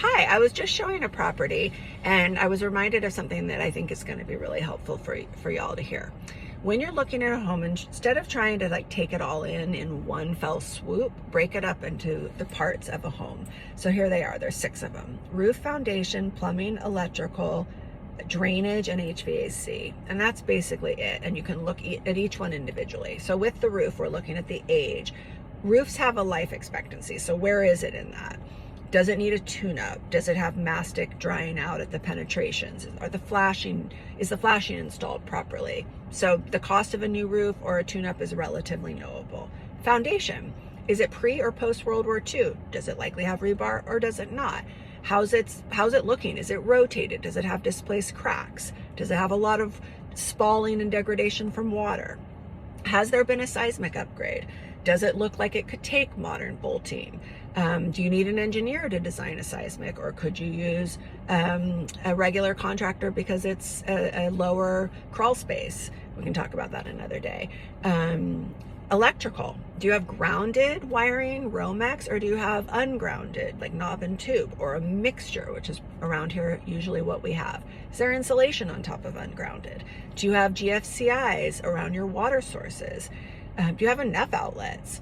Hi, I was just showing a property and I was reminded of something that I think is going to be really helpful for y'all to hear. When you're looking at a home, instead of trying to take it all in one fell swoop, break it up into the parts of a home. So here they are, there's 6 of them: roof, foundation, plumbing, electrical, drainage, and HVAC. And that's basically it. And you can look at each one individually. So with the roof, we're looking at the age. Roofs have a life expectancy. So where is it in that? Does it need a tune-up? Does it have mastic drying out at the penetrations? Is the flashing installed properly? So the cost of a new roof or a tune-up is relatively knowable. Foundation, is it pre or post World War II? Does it likely have rebar or does it not? How's it looking? Is it rotated? Does it have displaced cracks? Does it have a lot of spalling and degradation from water? Has there been a seismic upgrade? Does it look like it could take modern bolting? Do you need an engineer to design a seismic, or could you use a regular contractor because it's a lower crawl space? We can talk about that another day. Electrical, do you have grounded wiring, Romex, or do you have ungrounded, like knob and tube, or a mixture, which is around here usually what we have? Is there insulation on top of ungrounded? Do you have GFCIs around your water sources? Do you have enough outlets?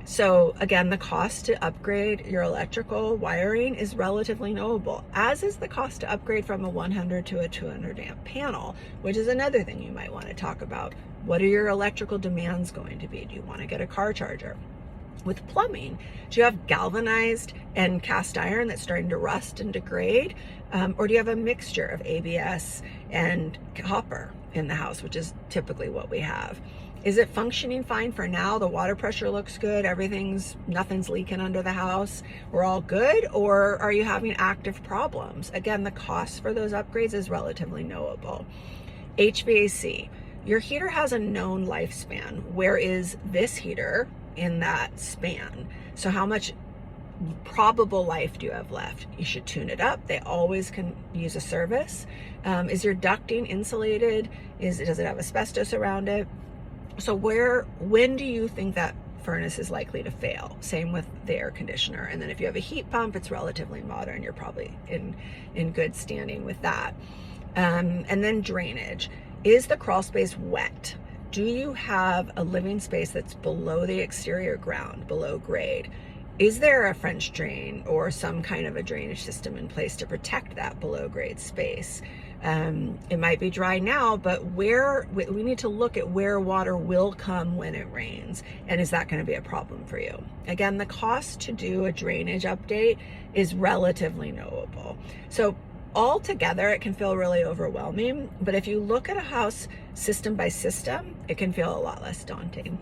So again, the cost to upgrade your electrical wiring is relatively knowable, as is the cost to upgrade from a 100 to a 200 amp panel, which is another thing you might want to talk about. What are your electrical demands going to be? Do you want to get a car charger? With plumbing, do you have galvanized and cast iron that's starting to rust and degrade? Or do you have a mixture of ABS and copper in the house, which is typically what we have? Is it functioning fine for now? The water pressure looks good, nothing's leaking under the house, we're all good? Or are you having active problems? Again, the cost for those upgrades is relatively knowable. HVAC, your heater has a known lifespan. Where is this heater in that span? So how much probable life do you have left? You should tune it up. They always can use a service. Is your ducting insulated? Does it have asbestos around it? So when do you think that furnace is likely to fail? Same with the air conditioner. And then if you have a heat pump, it's relatively modern. You're probably in good standing with that. And then drainage. Is the crawl space wet? Do you have a living space that's below the exterior ground, below grade? Is there a French drain or some kind of a drainage system in place to protect that below grade space? It might be dry now, but we need to look at where water will come when it rains, and is that going to be a problem for you? Again, the cost to do a drainage update is relatively knowable. So altogether, it can feel really overwhelming, but if you look at a house system by system, it can feel a lot less daunting.